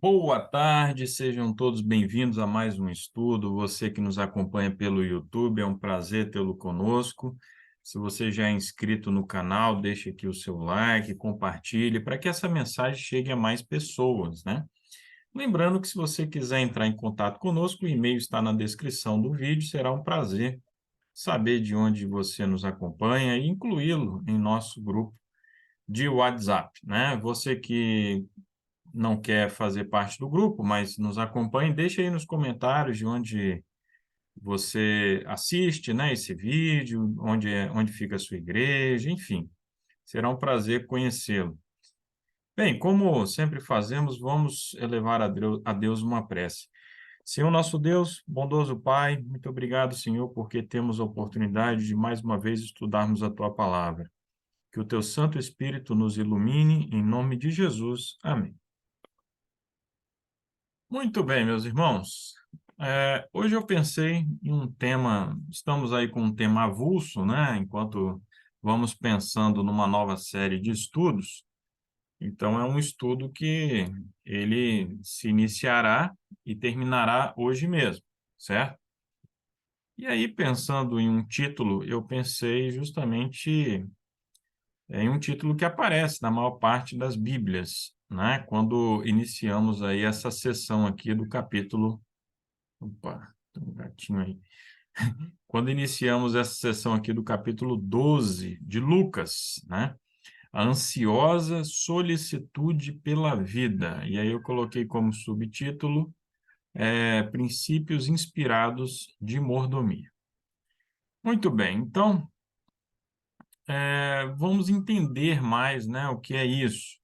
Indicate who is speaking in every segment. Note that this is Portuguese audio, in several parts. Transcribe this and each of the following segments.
Speaker 1: Boa tarde, sejam todos bem-vindos a mais um estudo. Você que nos acompanha pelo YouTube, é um prazer tê-lo conosco. Se você já é inscrito no canal, deixe aqui o seu like, compartilhe, para que essa mensagem chegue a mais pessoas, né? Lembrando que se você quiser entrar em contato conosco, o e-mail está na descrição do vídeo, será um prazer saber de onde você nos acompanha e incluí-lo em nosso grupo de WhatsApp, né? Você que não quer fazer parte do grupo, mas nos acompanhe, deixe aí nos comentários de onde você assiste, né, esse vídeo, onde fica a sua igreja, enfim. Será um prazer conhecê-lo. Bem, como sempre fazemos, vamos elevar a Deus uma prece. Senhor nosso Deus, bondoso Pai, muito obrigado, Senhor, porque temos a oportunidade de mais uma vez estudarmos a Tua palavra. Que o Teu Santo Espírito nos ilumine, em nome de Jesus. Amém. Muito bem, meus irmãos. Hoje eu pensei em um tema, estamos aí com um tema avulso, né? Enquanto vamos pensando numa nova série de estudos. Então, é um estudo que ele se iniciará e terminará hoje mesmo, certo? E aí, pensando em um título, eu pensei justamente em um título que aparece na maior parte das Bíblias, né? Quando iniciamos aí essa sessão aqui do capítulo. Opa, tem um gatinho aí. Quando iniciamos essa sessão aqui do capítulo 12 de Lucas, né? A ansiosa solicitude pela vida. E aí eu coloquei como subtítulo Princípios inspirados de mordomia. Muito bem, então vamos entender mais, né, o que é isso.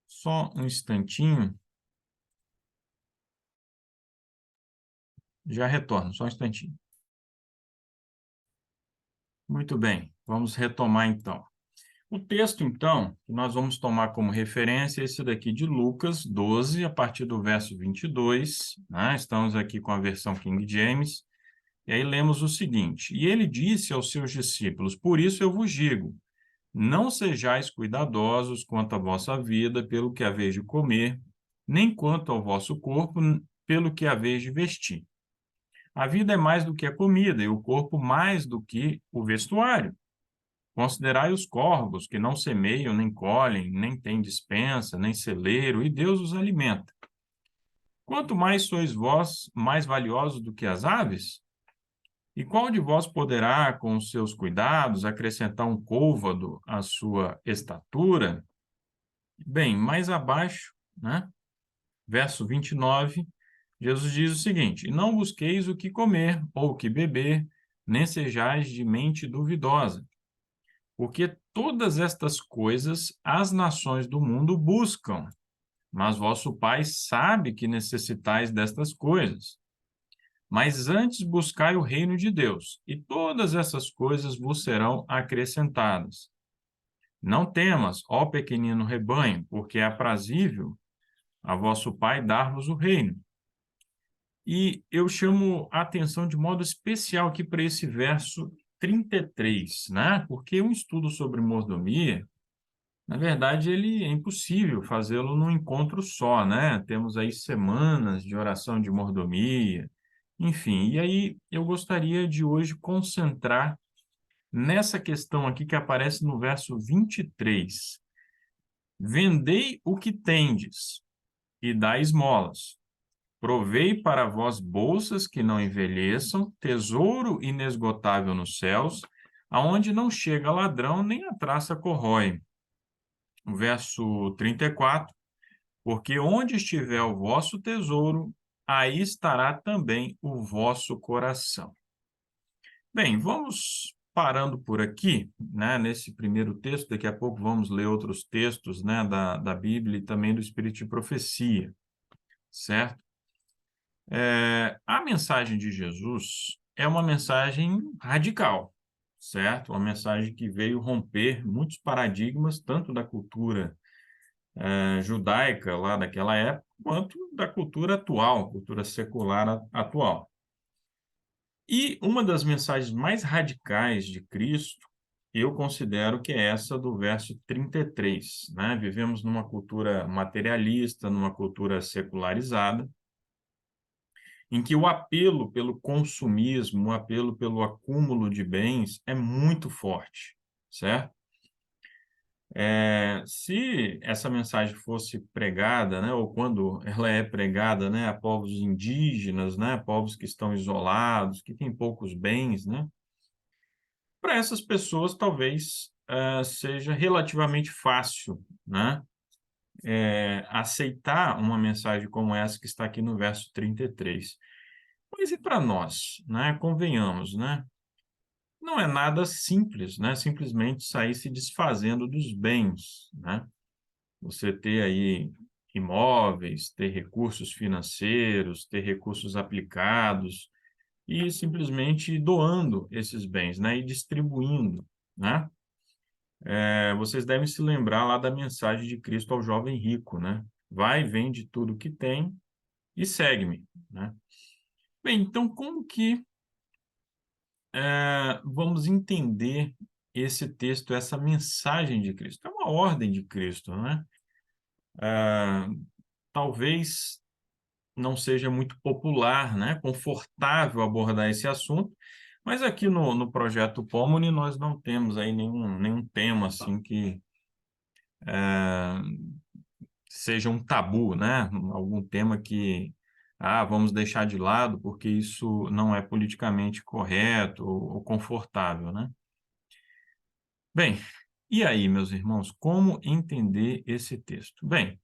Speaker 1: Só um instantinho, já retorno, só um instantinho. Muito bem, vamos retomar então. O texto, então, que nós vamos tomar como referência é esse daqui de Lucas 12, a partir do verso 22, né? Estamos aqui com a versão King James, e aí lemos o seguinte: E ele disse aos seus discípulos: Por isso eu vos digo, não sejais cuidadosos quanto à vossa vida, pelo que haveis de comer, nem quanto ao vosso corpo, pelo que haveis de vestir. A vida é mais do que a comida, e o corpo mais do que o vestuário. Considerai os corvos, que não semeiam, nem colhem, nem têm despensa, nem celeiro, e Deus os alimenta. Quanto mais sois vós mais valiosos do que as aves? E qual de vós poderá, com os seus cuidados, acrescentar um côvado à sua estatura? Bem, mais abaixo, né? Verso 29, Jesus diz o seguinte: E não busqueis o que comer ou o que beber, nem sejais de mente duvidosa. Porque todas estas coisas as nações do mundo buscam, mas vosso Pai sabe que necessitais destas coisas. Mas antes buscai o reino de Deus, e todas essas coisas vos serão acrescentadas. Não temas, ó pequenino rebanho, porque é aprazível a vosso Pai dar-vos o reino. E eu chamo a atenção de modo especial aqui para esse verso 33, né? Porque um estudo sobre mordomia, na verdade, ele é impossível fazê-lo num encontro só, né? Temos aí semanas de oração de mordomia, enfim. E aí eu gostaria de hoje concentrar nessa questão aqui que aparece no verso 23. Vendei o que tendes e dai esmolas. Provei para vós bolsas que não envelheçam, tesouro inesgotável nos céus, aonde não chega ladrão nem a traça corrói. O verso 34, porque onde estiver o vosso tesouro, aí estará também o vosso coração. Bem, vamos parando por aqui, né, nesse primeiro texto. Daqui a pouco vamos ler outros textos, né, da Bíblia e também do Espírito de Profecia, certo? A mensagem de Jesus é uma mensagem radical, certo? Uma mensagem que veio romper muitos paradigmas, tanto da cultura judaica lá daquela época, quanto da cultura atual, cultura secular atual. E uma das mensagens mais radicais de Cristo eu considero que é essa do verso 33, né? Vivemos numa cultura materialista, numa cultura secularizada, em que o apelo pelo consumismo, o apelo pelo acúmulo de bens é muito forte, certo? Se essa mensagem fosse pregada, né, ou quando ela é pregada, né, a povos indígenas, né, povos que estão isolados, que têm poucos bens, né, para essas pessoas talvez seja relativamente fácil, né, aceitar uma mensagem como essa que está aqui no verso 33. Mas e para nós, né? Convenhamos, né? Não é nada simples, né? Simplesmente sair se desfazendo dos bens, né? Você ter aí imóveis, ter recursos financeiros, ter recursos aplicados e simplesmente doando esses bens, né? E distribuindo, né? Vocês devem se lembrar lá da mensagem de Cristo ao jovem rico, né? Vai, vende tudo que tem e segue-me, né? Bem, então como que vamos entender esse texto, essa mensagem de Cristo? É uma ordem de Cristo, né? Ah, talvez não seja muito popular, né? Confortável abordar esse assunto, mas aqui no projeto Pomone nós não temos aí nenhum tema assim que seja um tabu, né? Algum tema que vamos deixar de lado porque isso não é politicamente correto ou confortável, né? Bem, e aí, meus irmãos, como entender esse texto? Bem,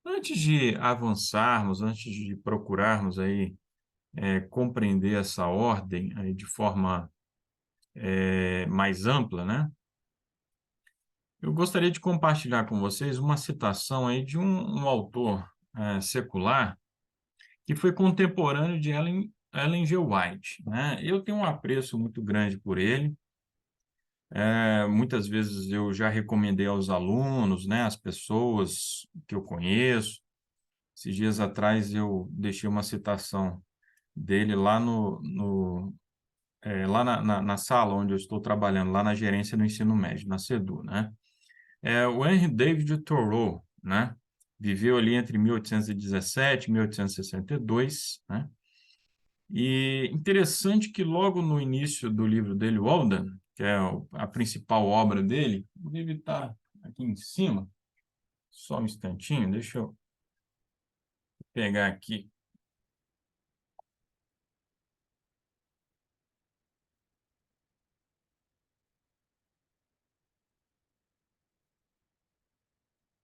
Speaker 1: antes de avançarmos, antes de procurarmos aí compreender essa ordem aí de forma mais ampla, né? Eu gostaria de compartilhar com vocês uma citação aí de um autor secular que foi contemporâneo de Ellen G. White, né? Eu tenho um apreço muito grande por ele. Muitas vezes eu já recomendei aos alunos, né, às pessoas que eu conheço. Esses dias atrás eu deixei uma citação dele lá lá na sala onde eu estou trabalhando, lá na gerência do ensino médio, na CEDU, né? O Henry David Thoreau, né? Viveu ali entre 1817 e 1862, né? E interessante que logo no início do livro dele, Walden, que é a principal obra dele, deve estar aqui em cima, só um instantinho, deixa eu pegar aqui.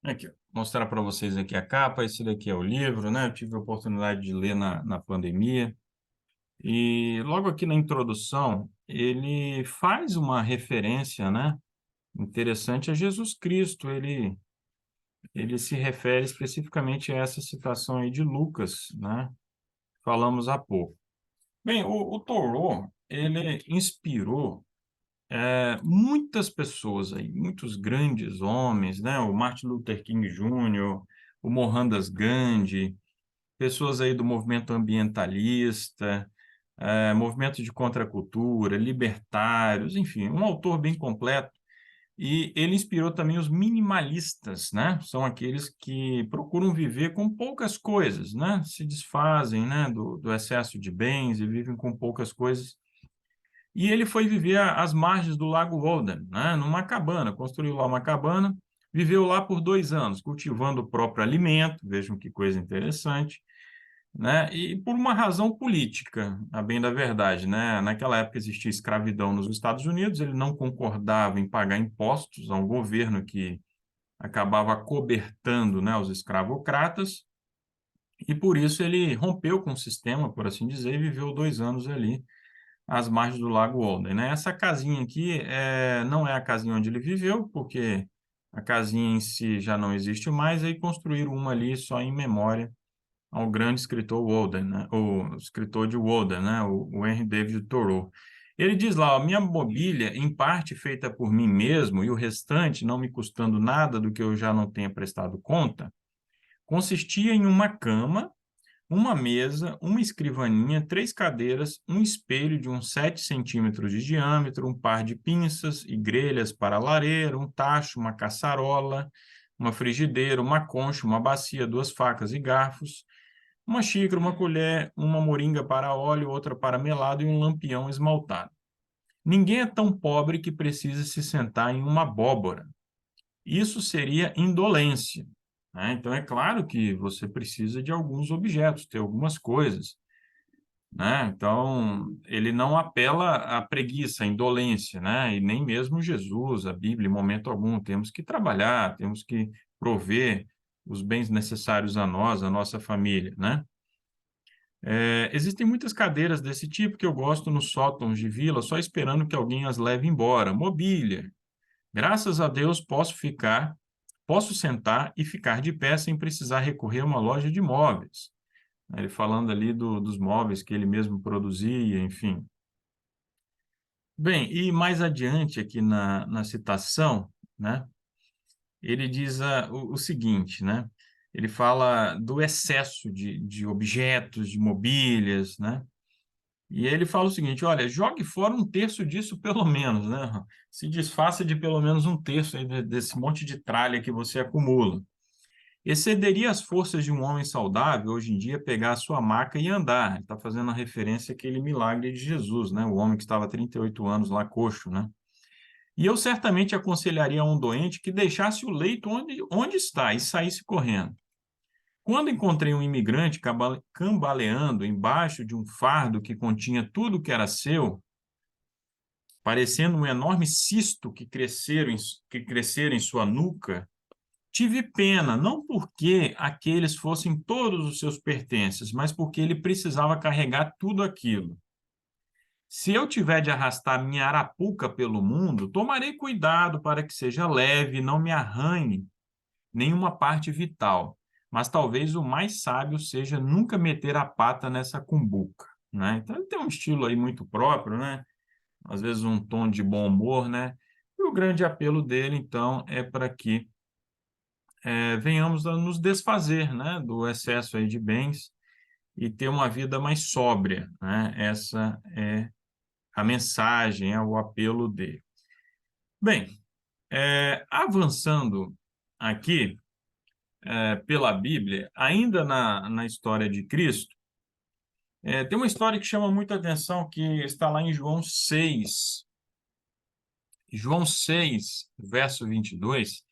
Speaker 1: Aqui, ó, mostrar para vocês aqui a capa, esse daqui é o livro, né? Eu tive a oportunidade de ler na pandemia. E logo aqui na introdução, ele faz uma referência, né? Interessante a Jesus Cristo. Ele se refere especificamente a essa citação aí de Lucas, né? Falamos há pouco. Bem, o Thoreau, ele inspirou muitas pessoas aí, muitos grandes homens, né? O Martin Luther King Jr., o Mohandas Gandhi, pessoas aí do movimento ambientalista, movimento de contracultura, libertários, enfim, um autor bem completo. E ele inspirou também os minimalistas, né? São aqueles que procuram viver com poucas coisas, né? Se desfazem, né, do excesso de bens e vivem com poucas coisas. E ele foi viver às margens do Lago Walden, né? Numa cabana, construiu lá uma cabana, viveu lá por 2 anos, cultivando o próprio alimento, vejam que coisa interessante, né? E por uma razão política, a bem da verdade, né? Naquela época existia escravidão nos Estados Unidos, ele não concordava em pagar impostos a um governo que acabava cobertando, né, os escravocratas, e por isso ele rompeu com o sistema, por assim dizer, e viveu 2 anos ali às margens do Lago Walden, né? Essa casinha aqui não é a casinha onde ele viveu, porque a casinha em si já não existe mais, aí construíram uma ali só em memória ao grande escritor Walden, né? O escritor de Walden, né? O Henry David Thoreau. Ele diz lá, a minha mobília, em parte feita por mim mesmo e o restante não me custando nada do que eu já não tenha prestado conta, consistia em uma cama, uma mesa, uma escrivaninha, 3 cadeiras, um espelho de uns 7 centímetros de diâmetro, um par de pinças e grelhas para a lareira, um tacho, uma caçarola, uma frigideira, uma concha, uma bacia, 2 facas e garfos, uma xícara, uma colher, uma moringa para óleo, outra para melado e um lampião esmaltado. Ninguém é tão pobre que precise se sentar em uma abóbora. Isso seria indolência, né? Então, é claro que você precisa de alguns objetos, ter algumas coisas, né? Então, ele não apela à preguiça, à indolência, né? E nem mesmo Jesus, a Bíblia, em momento algum. Temos que trabalhar, temos que prover os bens necessários a nós, a nossa família, né? Existem muitas cadeiras desse tipo que eu gosto nos sótãos de vila, só esperando que alguém as leve embora. Mobília. Graças a Deus posso sentar e ficar de pé sem precisar recorrer a uma loja de móveis. Ele falando ali dos móveis que ele mesmo produzia, enfim. Bem, e mais adiante aqui na citação, né, ele diz o seguinte, né, ele fala do excesso de objetos, de mobílias, né, e ele fala o seguinte: olha, jogue fora um terço disso pelo menos, né? Se desfaça de pelo menos um terço aí desse monte de tralha que você acumula. Excederia as forças de um homem saudável hoje em dia pegar a sua maca e andar. Ele está fazendo a referência àquele milagre de Jesus, né? O homem que estava há 38 anos lá coxo, né? E eu certamente aconselharia a um doente que deixasse o leito onde está e saísse correndo. Quando encontrei um imigrante cambaleando embaixo de um fardo que continha tudo que era seu, parecendo um enorme cisto que crescera em sua nuca, tive pena, não porque aqueles fossem todos os seus pertences, mas porque ele precisava carregar tudo aquilo. Se eu tiver de arrastar minha arapuca pelo mundo, tomarei cuidado para que seja leve e não me arranhe nenhuma parte vital. Mas talvez o mais sábio seja nunca meter a pata nessa cumbuca, né? Então ele tem um estilo aí muito próprio, né? Às vezes um tom de bom humor, né? E o grande apelo dele, então, é para que venhamos a nos desfazer, né, do excesso aí de bens e ter uma vida mais sóbria, né? Essa é a mensagem, é o apelo dele. Bem, avançando aqui pela Bíblia, ainda na história de Cristo, tem uma história que chama muita atenção, que está lá em João 6. João 6, verso 22,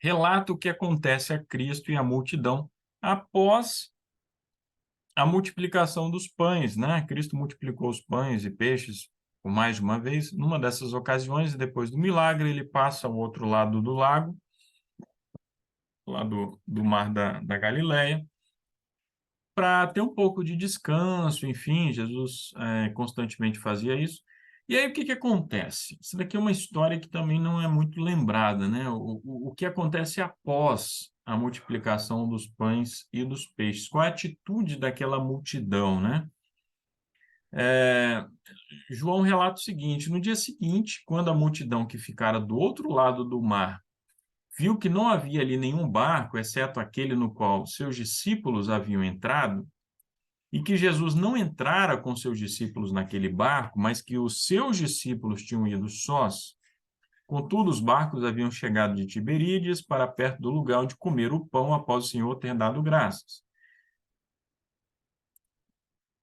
Speaker 1: relata o que acontece a Cristo e à multidão após a multiplicação dos pães, né? Cristo multiplicou os pães e peixes por mais de uma vez. Numa dessas ocasiões, depois do milagre, ele passa ao outro lado do lago, lá do mar da Galileia, para ter um pouco de descanso, enfim, Jesus constantemente fazia isso. E aí, o que que acontece? Isso daqui é uma história que também não é muito lembrada, né? O que acontece após a multiplicação dos pães e dos peixes? Qual é a atitude daquela multidão, né? É, João relata o seguinte: no dia seguinte, quando a multidão que ficara do outro lado do mar viu que não havia ali nenhum barco, exceto aquele no qual seus discípulos haviam entrado, e que Jesus não entrara com seus discípulos naquele barco, mas que os seus discípulos tinham ido sós, contudo, os barcos haviam chegado de Tiberíades para perto do lugar onde comeram o pão após o Senhor ter dado graças.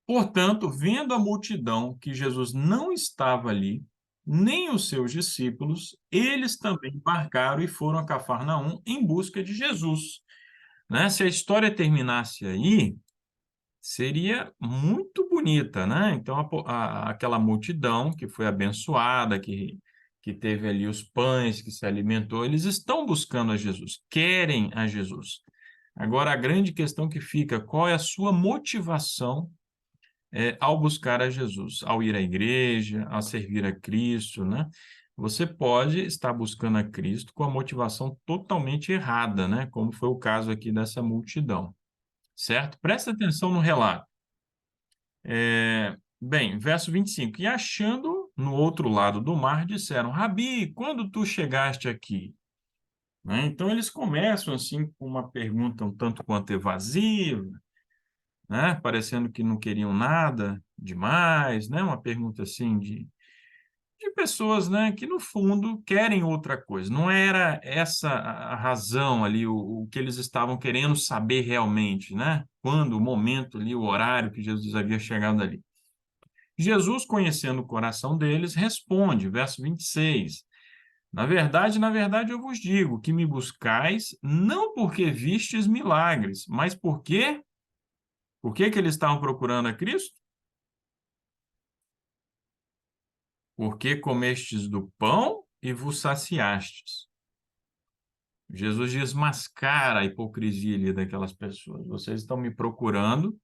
Speaker 1: Portanto, vendo a multidão que Jesus não estava ali, nem os seus discípulos, eles também embarcaram e foram a Cafarnaum em busca de Jesus, né? Se a história terminasse aí, seria muito bonita, né? Então, aquela multidão que foi abençoada, que teve ali os pães, que se alimentou, eles estão buscando a Jesus, querem a Jesus. Agora, a grande questão que fica, qual é a sua motivação ao buscar a Jesus, ao ir à igreja, a servir a Cristo, né? Você pode estar buscando a Cristo com a motivação totalmente errada, né? Como foi o caso aqui dessa multidão, certo? Presta atenção no relato. Bem, verso 25. E achando no outro lado do mar, disseram: Rabi, quando tu chegaste aqui? Né? Então, eles começam assim com uma pergunta um tanto quanto evasiva, né? Parecendo que não queriam nada demais, né? Uma pergunta assim de pessoas, né, que no fundo querem outra coisa. Não era essa a razão ali, o que eles estavam querendo saber realmente, né? Quando, o momento ali, o horário que Jesus havia chegado ali. Jesus, conhecendo o coração deles, responde, verso 26. Na verdade, eu vos digo que me buscais não porque vistes milagres, mas porque... Por que que eles estavam procurando a Cristo? Porque comestes do pão e vos saciastes. Jesus desmascara a hipocrisia ali daquelas pessoas. Vocês estão me procurando,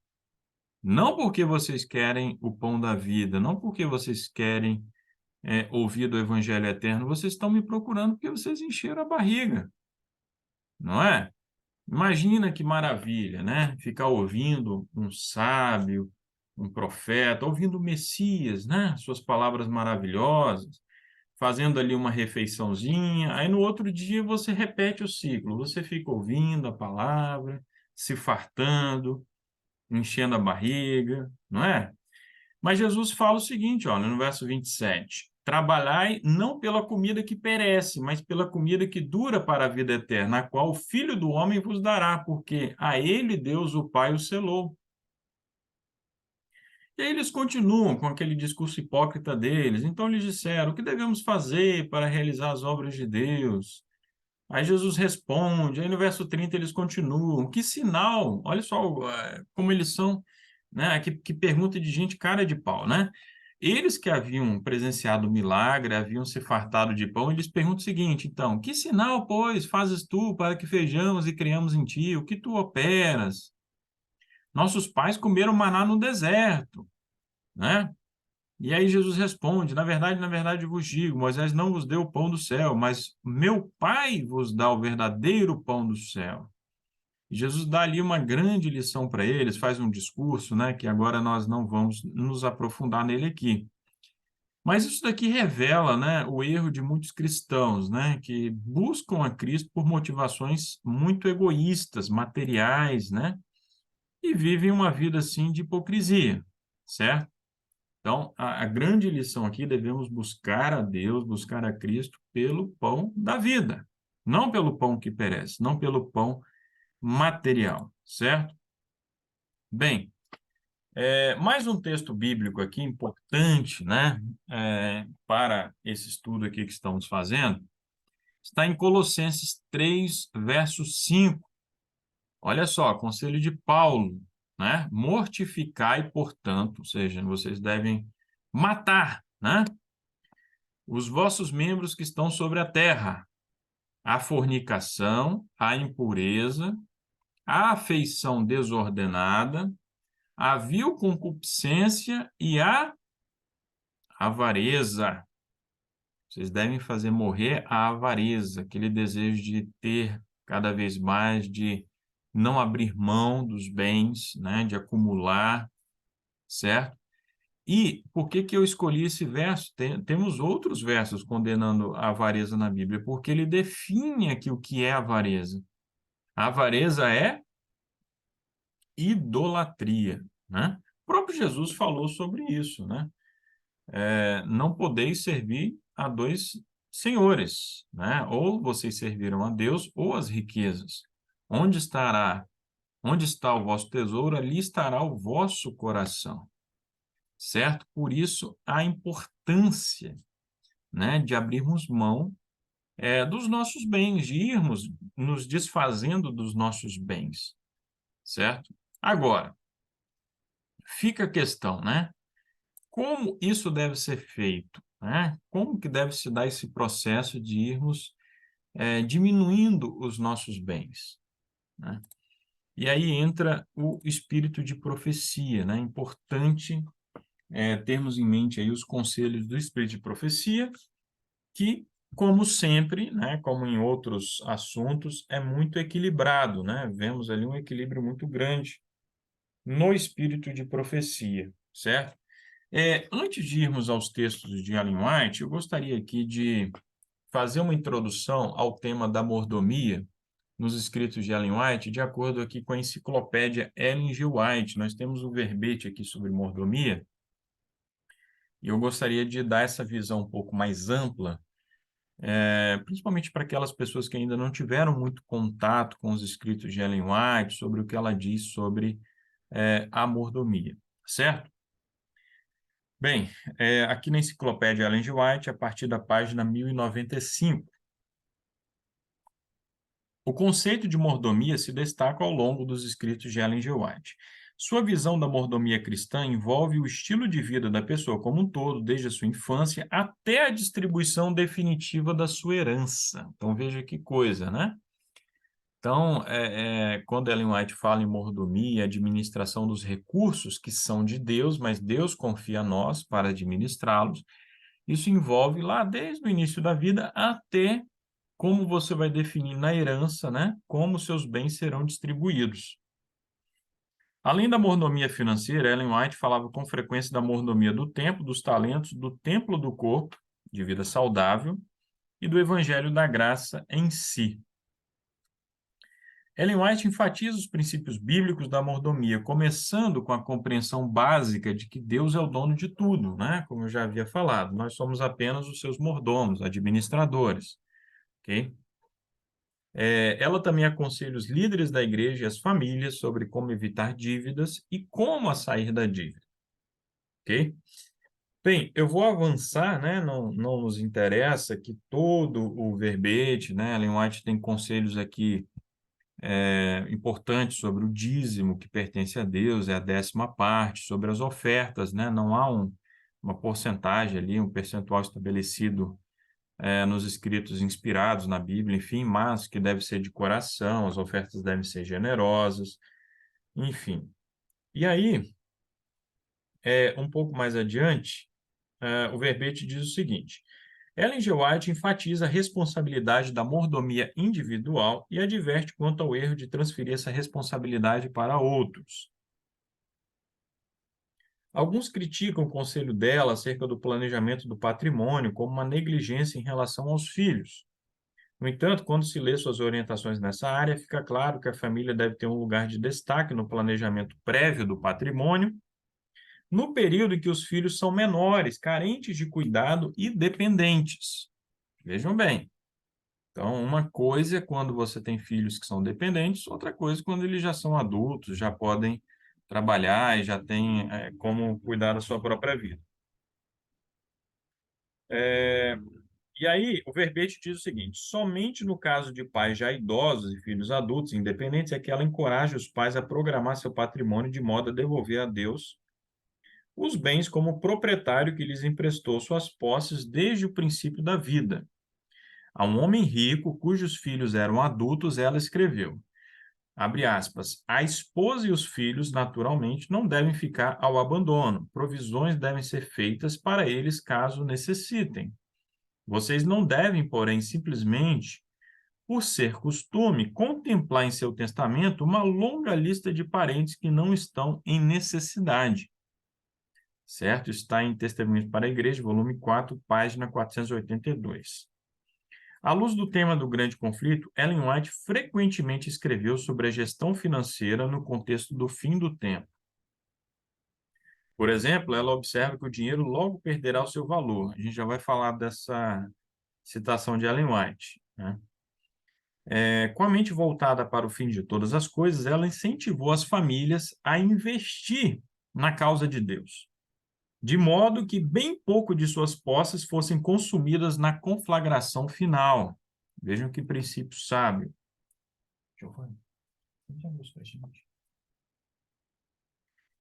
Speaker 1: não porque vocês querem o pão da vida, não porque vocês querem ouvir do evangelho eterno, vocês estão me procurando porque vocês encheram a barriga, não é? Imagina que maravilha, né? Ficar ouvindo um sábio, um profeta, ouvindo o Messias, né? Suas palavras maravilhosas, fazendo ali uma refeiçãozinha, aí no outro dia você repete o ciclo, você fica ouvindo a palavra, se fartando, enchendo a barriga, não é? Mas Jesus fala o seguinte, olha, no verso 27, trabalhai não pela comida que perece, mas pela comida que dura para a vida eterna, a qual o Filho do Homem vos dará, porque a ele Deus, o Pai, o selou. E aí eles continuam com aquele discurso hipócrita deles. Então eles disseram: o que devemos fazer para realizar as obras de Deus? Aí Jesus responde, aí no verso 30 eles continuam. Que sinal? Olha só como eles são, né? Que pergunta de gente cara de pau, né? Eles que haviam presenciado o milagre, haviam se fartado de pão, eles perguntam o seguinte, então: que sinal, pois, fazes tu para que vejamos e criamos em ti? O que tu operas? Nossos pais comeram maná no deserto, né? E aí Jesus responde: na verdade vos digo, Moisés não vos deu o pão do céu, mas meu Pai vos dá o verdadeiro pão do céu. E Jesus dá ali uma grande lição para eles, faz um discurso, né, que agora nós não vamos nos aprofundar nele aqui. Mas isso daqui revela, né, o erro de muitos cristãos, né, que buscam a Cristo por motivações muito egoístas, materiais, né, e vivem uma vida assim de hipocrisia, certo? Então, a grande lição aqui, devemos buscar a Deus, buscar a Cristo pelo pão da vida, não pelo pão que perece, não pelo pão material, certo? Bem, mais um texto bíblico aqui importante, né, para esse estudo aqui que estamos fazendo, está em Colossenses 3, verso 5. Olha só, conselho de Paulo, né? Mortificai, portanto, ou seja, vocês devem matar, né? Os vossos membros que estão sobre a terra, a fornicação, a impureza, a afeição desordenada, a vil concupiscência e a avareza. Vocês devem fazer morrer a avareza, aquele desejo de ter cada vez mais, de não abrir mão dos bens, né, de acumular, certo? E por que que eu escolhi esse verso? Temos outros versos condenando a avareza na Bíblia, porque ele define aqui o que é avareza. A avareza é idolatria, né? O próprio Jesus falou sobre isso, né? Não podeis servir a dois senhores, né? Ou vocês serviram a Deus ou as riquezas. Onde estará, onde está o vosso tesouro, ali estará o vosso coração, certo? Por isso a importância, né, de abrirmos mão dos nossos bens, de irmos nos desfazendo dos nossos bens, certo? Agora, fica a questão, né? Como isso deve ser feito, né? Como que deve se dar esse processo de irmos diminuindo os nossos bens, né? E aí entra o espírito de profecia, né? É importante termos em mente aí os conselhos do espírito de profecia, que, como sempre, né, como em outros assuntos, é muito equilibrado, né? Vemos ali um equilíbrio muito grande no espírito de profecia, certo? Antes de irmos aos textos de Ellen White, eu gostaria aqui de fazer uma introdução ao tema da mordomia, nos escritos de Ellen White, de acordo aqui com a enciclopédia Ellen G. White. Nós temos um verbete aqui sobre mordomia, e eu gostaria de dar essa visão um pouco mais ampla, principalmente para aquelas pessoas que ainda não tiveram muito contato com os escritos de Ellen White, sobre o que ela diz sobre a mordomia, certo? Bem, aqui na enciclopédia Ellen G. White, a partir da página 1095, o conceito de mordomia se destaca ao longo dos escritos de Ellen G. White. Sua visão da mordomia cristã envolve o estilo de vida da pessoa como um todo, desde a sua infância até a distribuição definitiva da sua herança. Então, veja que coisa, né? Então, quando Ellen White fala em mordomia, administração dos recursos que são de Deus, mas Deus confia a nós para administrá-los, isso envolve lá desde o início da vida até como você vai definir na herança, né, como seus bens serão distribuídos. Além da mordomia financeira, Ellen White falava com frequência da mordomia do tempo, dos talentos, do templo do corpo, de vida saudável, e do evangelho da graça em si. Ellen White enfatiza os princípios bíblicos da mordomia, começando com a compreensão básica de que Deus é o dono de tudo, né? Como eu já havia falado, nós somos apenas os seus mordomos, administradores, ok? Ela também aconselha os líderes da igreja e as famílias sobre como evitar dívidas e como a sair da dívida, ok? Bem, eu vou avançar, né? Não nos interessa que todo o verbete, né? Ellen White tem conselhos aqui importantes sobre o dízimo que pertence a Deus, é a 10ª parte, sobre as ofertas, né? Não há uma porcentagem ali, um percentual estabelecido nos escritos inspirados na Bíblia, enfim, mas que deve ser de coração, as ofertas devem ser generosas, enfim. E aí, um pouco mais adiante, o verbete diz o seguinte: Ellen G. White enfatiza a responsabilidade da mordomia individual e adverte quanto ao erro de transferir essa responsabilidade para outros. Alguns criticam o conselho dela acerca do planejamento do patrimônio como uma negligência em relação aos filhos. No entanto, quando se lê suas orientações nessa área, fica claro que a família deve ter um lugar de destaque no planejamento prévio do patrimônio, no período em que os filhos são menores, carentes de cuidado e dependentes. Vejam bem. Então, uma coisa é quando você tem filhos que são dependentes, outra coisa é quando eles já são adultos, já podem trabalhar e já têm como cuidar da sua própria vida. E aí, o verbete diz o seguinte: somente no caso de pais já idosos e filhos adultos independentes é que ela encoraja os pais a programar seu patrimônio de modo a devolver a Deus os bens como proprietário que lhes emprestou suas posses desde o princípio da vida. A um homem rico, cujos filhos eram adultos, ela escreveu, abre aspas, a esposa e os filhos, naturalmente, não devem ficar ao abandono. Provisões devem ser feitas para eles caso necessitem. Vocês não devem, porém, simplesmente, por ser costume, contemplar em seu testamento uma longa lista de parentes que não estão em necessidade. Certo? Está em Testemunhos para a Igreja, volume 4, página 482. À luz do tema do grande conflito, Ellen White frequentemente escreveu sobre a gestão financeira no contexto do fim do tempo. Por exemplo, ela observa que o dinheiro logo perderá o seu valor. A gente já vai falar dessa citação de Ellen White, né? Com a mente voltada para o fim de todas as coisas, ela incentivou as famílias a investir na causa de Deus, de modo que bem pouco de suas posses fossem consumidas na conflagração final. Vejam que princípio sábio.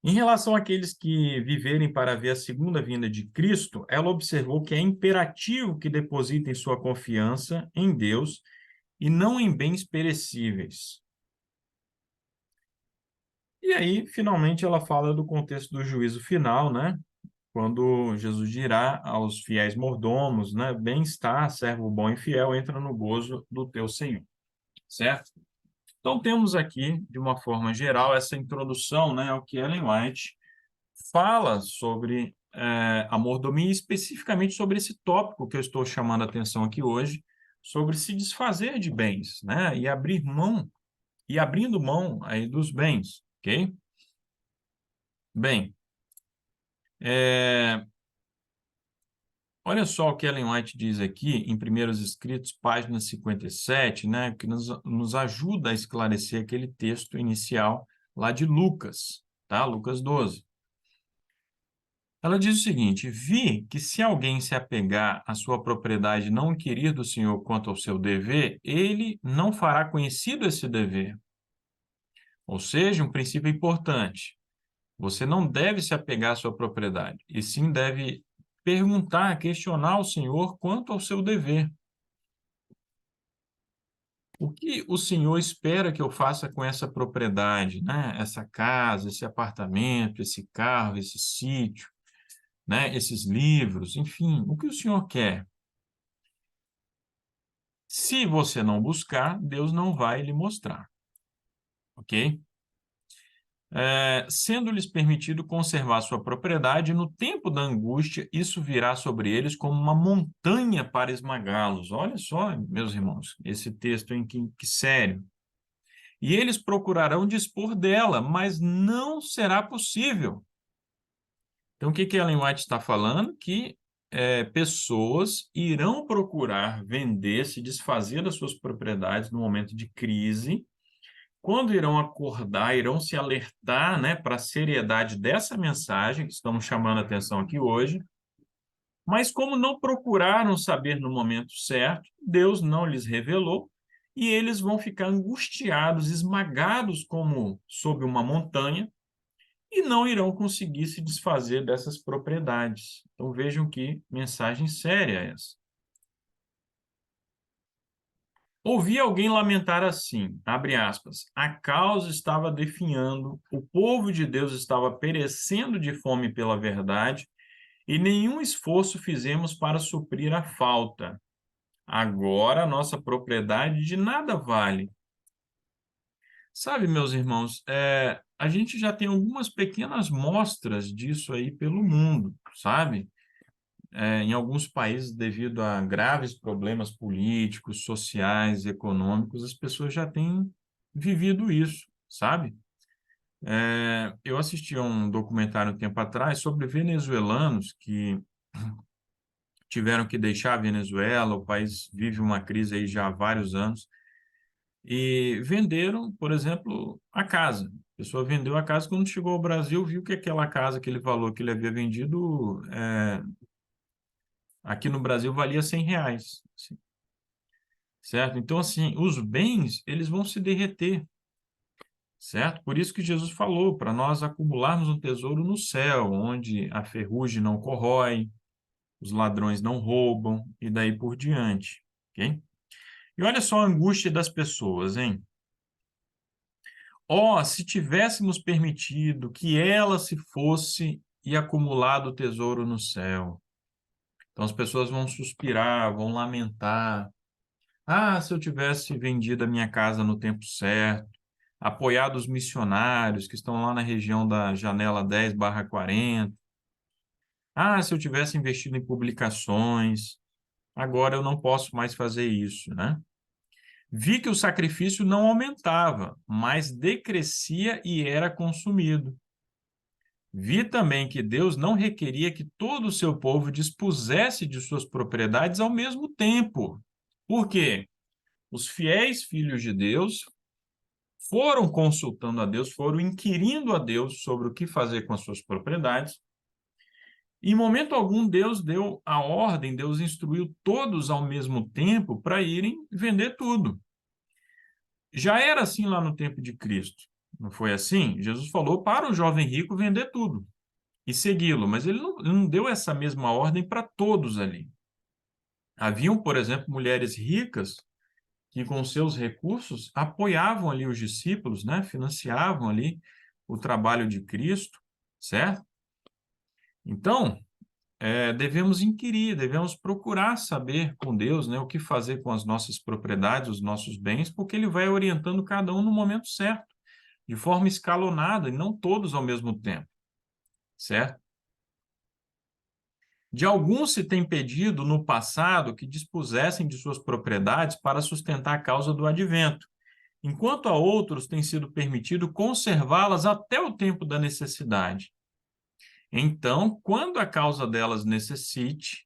Speaker 1: Em relação àqueles que viverem para ver a segunda vinda de Cristo, ela observou que é imperativo que depositem sua confiança em Deus e não em bens perecíveis. E aí, finalmente, ela fala do contexto do juízo final, né? Quando Jesus dirá aos fiéis mordomos, né? Bem-estar, servo bom e fiel, entra no gozo do teu Senhor, certo? Então, temos aqui, de uma forma geral, essa introdução, né, ao que Ellen White fala sobre a mordomia, especificamente sobre esse tópico que eu estou chamando a atenção aqui hoje, sobre se desfazer de bens, né? E abrir mão, e abrindo mão aí dos bens, ok? Bem, olha só o que Ellen White diz aqui em Primeiros Escritos, página 57, né? Que nos ajuda a esclarecer aquele texto inicial lá de Lucas, tá? Lucas 12. Ela diz o seguinte: vi que se alguém se apegar à sua propriedade e não inquirir do Senhor quanto ao seu dever, ele não fará conhecido esse dever. Ou seja, um princípio importante. Você não deve se apegar à sua propriedade, e sim deve perguntar, questionar ao Senhor quanto ao seu dever. O que o Senhor espera que eu faça com essa propriedade, né? Essa casa, esse apartamento, esse carro, esse sítio, né? Esses livros, enfim, o que o Senhor quer? Se você não buscar, Deus não vai lhe mostrar, ok? Sendo-lhes permitido conservar sua propriedade, no tempo da angústia, isso virá sobre eles como uma montanha para esmagá-los. Olha só, meus irmãos, esse texto em que sério. E eles procurarão dispor dela, mas não será possível. Então, o que Ellen White está falando? Que pessoas irão procurar vender, se desfazer das suas propriedades no momento de crise. Quando irão acordar, irão se alertar, né, para a seriedade dessa mensagem que estamos chamando a atenção aqui hoje, mas como não procuraram saber no momento certo, Deus não lhes revelou, e eles vão ficar angustiados, esmagados como sob uma montanha, e não irão conseguir se desfazer dessas propriedades. Então vejam que mensagem séria é essa. Ouvi alguém lamentar assim, abre aspas, a causa estava definhando, o povo de Deus estava perecendo de fome pela verdade, e nenhum esforço fizemos para suprir a falta. Agora a nossa propriedade de nada vale. Sabe, meus irmãos, a gente já tem algumas pequenas mostras disso aí pelo mundo, sabe? Em alguns países, devido a graves problemas políticos, sociais, econômicos, as pessoas já têm vivido isso, sabe? Eu assisti a um documentário um tempo atrás sobre venezuelanos que tiveram que deixar a Venezuela, o país vive uma crise aí já há vários anos, e venderam, por exemplo, a casa. A pessoa vendeu a casa, quando chegou ao Brasil, viu que aquela casa, aquele valor que ele havia vendido, aqui no Brasil valia R$ 100, certo? Então, assim, os bens, eles vão se derreter, certo? Por isso que Jesus falou, para nós acumularmos um tesouro no céu, onde a ferrugem não corrói, os ladrões não roubam, e daí por diante, ok? E olha só a angústia das pessoas, hein? Se tivéssemos permitido que ela se fosse e acumulado o tesouro no céu. Então as pessoas vão suspirar, vão lamentar. Se eu tivesse vendido a minha casa no tempo certo, apoiado os missionários que estão lá na região da janela 10/40. Se eu tivesse investido em publicações, agora eu não posso mais fazer isso, né? Vi que o sacrifício não aumentava, mas decrescia e era consumido. Vi também que Deus não requeria que todo o seu povo dispusesse de suas propriedades ao mesmo tempo. Por quê? Os fiéis filhos de Deus foram consultando a Deus, foram inquirindo a Deus sobre o que fazer com as suas propriedades. Em momento algum, Deus deu a ordem, Deus instruiu todos ao mesmo tempo para irem vender tudo. Já era assim lá no tempo de Cristo, não foi assim? Jesus falou para o jovem rico vender tudo e segui-lo, mas ele não deu essa mesma ordem para todos ali. Haviam, por exemplo, mulheres ricas que com seus recursos apoiavam ali os discípulos, né? Financiavam ali o trabalho de Cristo, certo? Então, devemos inquirir, devemos procurar saber com Deus, né, o que fazer com as nossas propriedades, os nossos bens, porque Ele vai orientando cada um no momento certo, de forma escalonada, e não todos ao mesmo tempo, certo? De alguns se tem pedido no passado que dispusessem de suas propriedades para sustentar a causa do advento, enquanto a outros tem sido permitido conservá-las até o tempo da necessidade. Então, quando a causa delas necessite,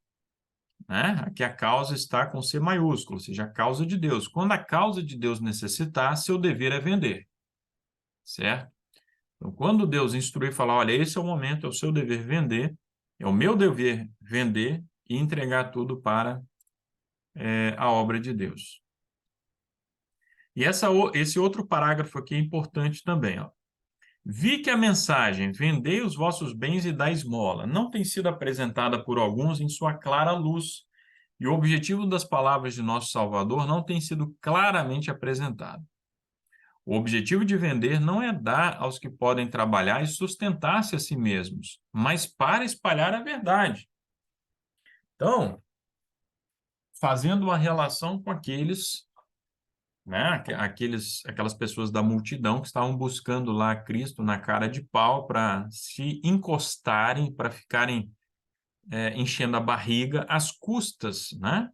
Speaker 1: né, aqui a causa está com C maiúsculo, ou seja, a causa de Deus. Quando a causa de Deus necessitar, seu dever é vender, certo? Então, quando Deus instruir e falar, olha, esse é o momento, é o seu dever vender, é o meu dever vender e entregar tudo para a obra de Deus. E esse outro parágrafo aqui é importante também, ó. Vi que a mensagem, vendei os vossos bens e dai esmola, não tem sido apresentada por alguns em sua clara luz, e o objetivo das palavras de nosso Salvador não tem sido claramente apresentado. O objetivo de vender não é dar aos que podem trabalhar e sustentar-se a si mesmos, mas para espalhar a verdade. Então, fazendo uma relação com aqueles, né, aquelas pessoas da multidão que estavam buscando lá Cristo na cara de pau para se encostarem, para ficarem enchendo a barriga às custas, né,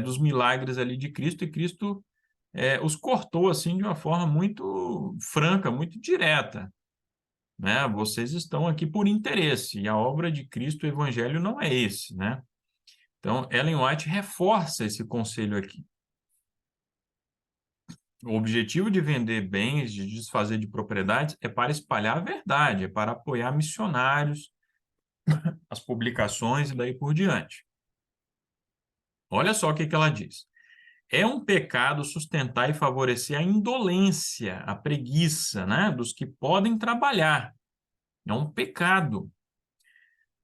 Speaker 1: dos milagres ali de Cristo, e Cristo os cortou assim de uma forma muito franca, muito direta, né? Vocês estão aqui por interesse, e a obra de Cristo, o evangelho, não é esse, né? Então, Ellen White reforça esse conselho aqui. O objetivo de vender bens, de desfazer de propriedades, é para espalhar a verdade, é para apoiar missionários, as publicações e daí por diante. Olha só o que ela diz. É um pecado sustentar e favorecer a indolência, a preguiça, né, dos que podem trabalhar. É um pecado.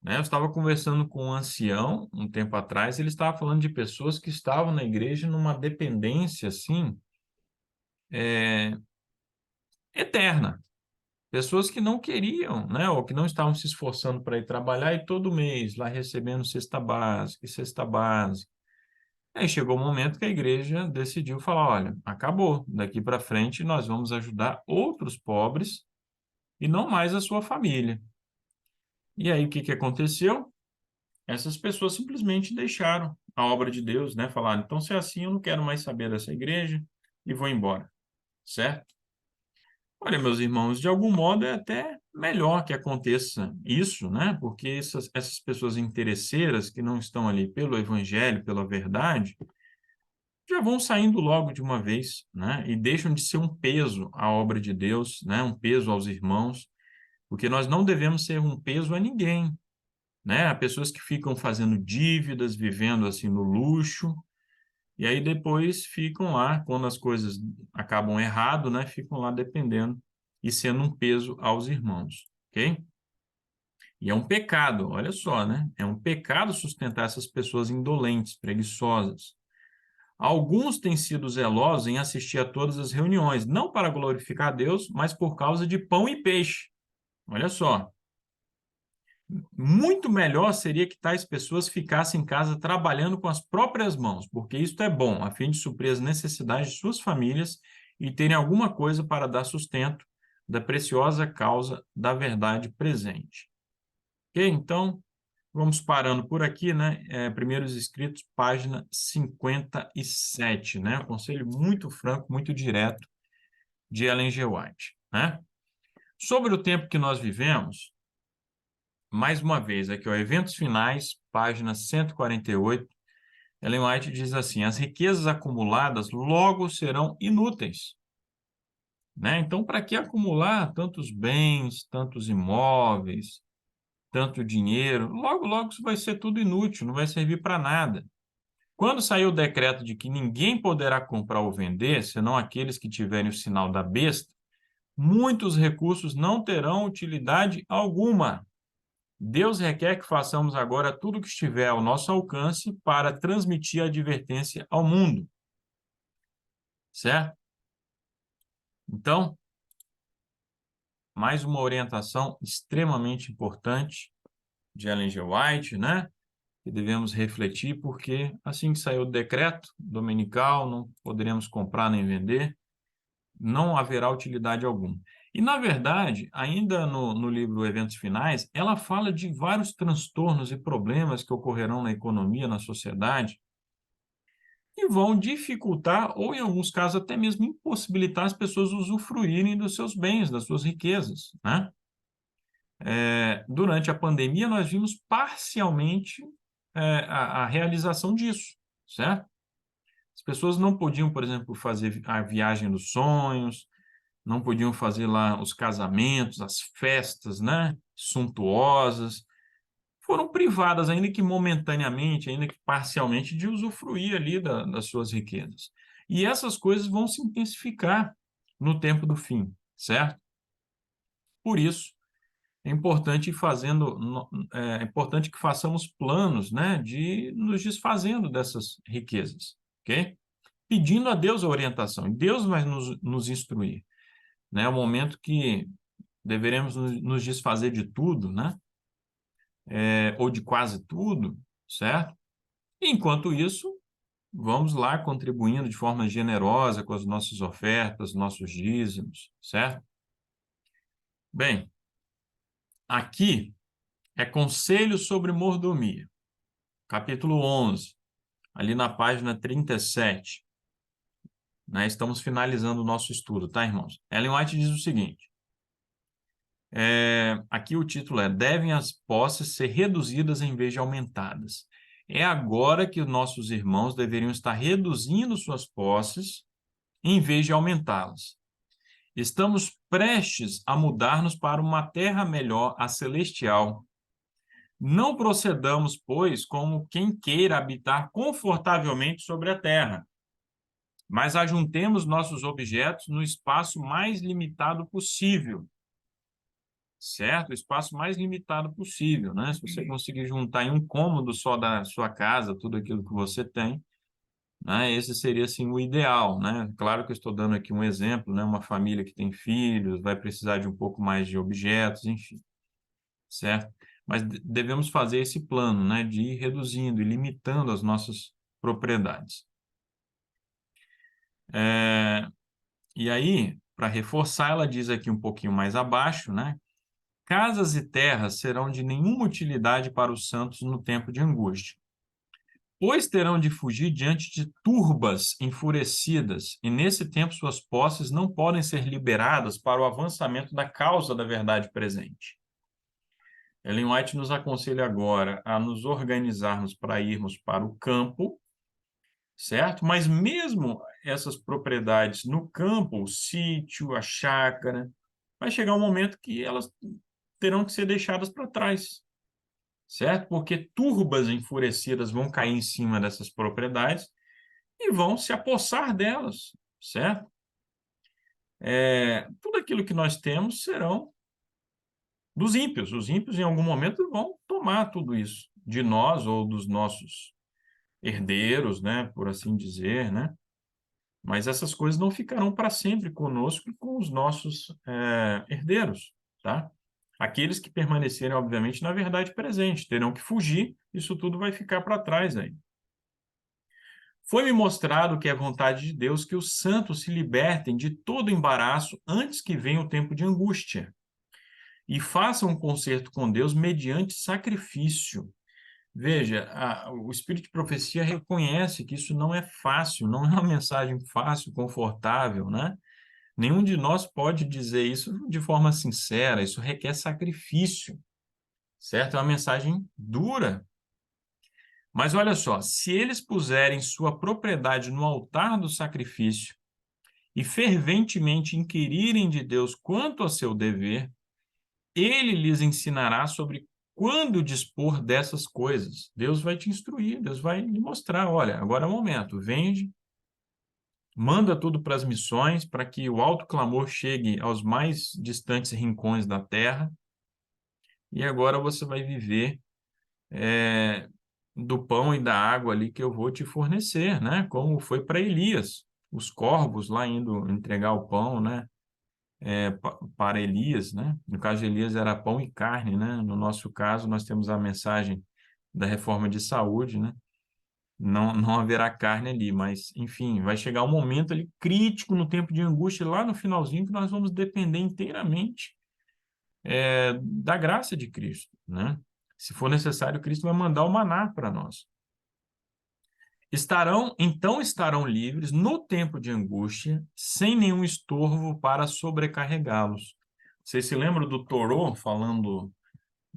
Speaker 1: Né? Eu estava conversando com um ancião um tempo atrás, ele estava falando de pessoas que estavam na igreja numa dependência assim, eterna. Pessoas que não queriam, né, ou que não estavam se esforçando para ir trabalhar e todo mês lá recebendo cesta básica e cesta básica. Aí chegou o momento que a igreja decidiu falar, olha, acabou, daqui para frente nós vamos ajudar outros pobres e não mais a sua família. E aí o que aconteceu? Essas pessoas simplesmente deixaram a obra de Deus, né? Falaram, então se é assim, eu não quero mais saber dessa igreja e vou embora, certo? Olha, meus irmãos, de algum modo é até melhor que aconteça isso, né? Porque essas pessoas interesseiras que não estão ali pelo evangelho, pela verdade, já vão saindo logo de uma vez, né? E deixam de ser um peso à obra de Deus, né? Um peso aos irmãos, porque nós não devemos ser um peso a ninguém, né? Há pessoas que ficam fazendo dívidas, vivendo assim no luxo, e aí depois ficam lá, quando as coisas acabam errado, né? Ficam lá dependendo e sendo um peso aos irmãos, ok? E é um pecado, olha só, né? É um pecado sustentar essas pessoas indolentes, preguiçosas. Alguns têm sido zelosos em assistir a todas as reuniões, não para glorificar a Deus, mas por causa de pão e peixe. Olha só. Muito melhor seria que tais pessoas ficassem em casa trabalhando com as próprias mãos, porque isto é bom, a fim de suprir as necessidades de suas famílias e terem alguma coisa para dar sustento da preciosa causa da verdade presente. Ok? Então, vamos parando por aqui, né? Primeiros Escritos, página 57, né? Um conselho muito franco, muito direto de Ellen G. White, né? Sobre o tempo que nós vivemos, mais uma vez, aqui, ó, Eventos Finais, página 148, Ellen White diz assim, as riquezas acumuladas logo serão inúteis, né? Então, para que acumular tantos bens, tantos imóveis, tanto dinheiro? Logo, logo isso vai ser tudo inútil, não vai servir para nada. Quando saiu o decreto de que ninguém poderá comprar ou vender, senão aqueles que tiverem o sinal da besta, muitos recursos não terão utilidade alguma. Deus requer que façamos agora tudo o que estiver ao nosso alcance para transmitir a advertência ao mundo. Certo? Então, mais uma orientação extremamente importante de Ellen G. White, né? Que devemos refletir, porque assim que saiu o decreto dominical, não poderemos comprar nem vender, não haverá utilidade alguma. E, na verdade, ainda no livro Eventos Finais, ela fala de vários transtornos e problemas que ocorrerão na economia, na sociedade, e vão dificultar, ou em alguns casos até mesmo impossibilitar as pessoas usufruírem dos seus bens, das suas riquezas, né? Durante a pandemia, nós vimos parcialmente a realização disso, certo? As pessoas não podiam, por exemplo, fazer a viagem dos sonhos, não podiam fazer lá os casamentos, as festas, né, suntuosas, foram privadas, ainda que momentaneamente, ainda que parcialmente, de usufruir ali das suas riquezas. E essas coisas vão se intensificar no tempo do fim, certo? Por isso, é importante que façamos planos, né, de nos desfazendo dessas riquezas, ok? Pedindo a Deus a orientação. Deus vai nos instruir, né? É o momento que deveremos nos desfazer de tudo, né? Ou de quase tudo, certo? E, enquanto isso, vamos lá contribuindo de forma generosa com as nossas ofertas, nossos dízimos, certo? Bem, aqui é Conselho sobre Mordomia, capítulo 11, ali na página 37, né? Estamos finalizando o nosso estudo, tá, irmãos? Ellen White diz o seguinte: aqui o título é: Devem as posses ser reduzidas em vez de aumentadas. É agora que nossos irmãos deveriam estar reduzindo suas posses em vez de aumentá-las. Estamos prestes a mudar-nos para uma terra melhor, a celestial. Não procedamos, pois, como quem queira habitar confortavelmente sobre a terra, mas ajuntemos nossos objetos no espaço mais limitado possível. Certo? O espaço mais limitado possível, né? Se você conseguir juntar em um cômodo só da sua casa tudo aquilo que você tem, né? Esse seria, assim, o ideal, né? Claro que eu estou dando aqui um exemplo, né? Uma família que tem filhos vai precisar de um pouco mais de objetos, enfim, certo? Mas devemos fazer esse plano, né? De ir reduzindo e limitando as nossas propriedades. E aí, para reforçar, ela diz aqui um pouquinho mais abaixo, né? Casas e terras serão de nenhuma utilidade para os santos no tempo de angústia, pois terão de fugir diante de turbas enfurecidas, e nesse tempo suas posses não podem ser liberadas para o avançamento da causa da verdade presente. Ellen White nos aconselha agora a nos organizarmos para irmos para o campo, certo? Mas mesmo essas propriedades no campo, o sítio, a chácara, vai chegar um momento que elas terão que ser deixadas para trás, certo? Porque turbas enfurecidas vão cair em cima dessas propriedades e vão se apossar delas, certo? Tudo aquilo que nós temos serão dos ímpios. Os ímpios, em algum momento, vão tomar tudo isso de nós ou dos nossos herdeiros, né? Por assim dizer, né? Mas essas coisas não ficarão para sempre conosco e com os nossos herdeiros, tá? Aqueles que permanecerem, obviamente, na verdade presente, terão que fugir, isso tudo vai ficar para trás aí. Foi-me mostrado que é vontade de Deus que os santos se libertem de todo embaraço antes que venha o tempo de angústia e façam um concerto com Deus mediante sacrifício. Veja, o Espírito de Profecia reconhece que isso não é fácil, não é uma mensagem fácil, confortável, né? Nenhum de nós pode dizer isso de forma sincera, isso requer sacrifício, certo? É uma mensagem dura. Mas olha só, se eles puserem sua propriedade no altar do sacrifício e ferventemente inquirirem de Deus quanto ao seu dever, ele lhes ensinará sobre quando dispor dessas coisas. Deus vai te instruir, Deus vai lhe mostrar, olha, agora é o momento, vende, manda tudo para as missões, para que o alto clamor chegue aos mais distantes rincões da terra, e agora você vai viver do pão e da água ali que eu vou te fornecer, né? Como foi para Elias, os corvos lá indo entregar o pão, né? Para Elias, né? No caso de Elias era pão e carne, né? No nosso caso, nós temos a mensagem da reforma de saúde, né? não haverá carne ali, mas, enfim, vai chegar um momento ali crítico no tempo de angústia, lá no finalzinho, que nós vamos depender inteiramente da graça de Cristo, né? Se for necessário, Cristo vai mandar o maná para nós. Então estarão livres no tempo de angústia, sem nenhum estorvo para sobrecarregá-los. Vocês se lembram do Torô falando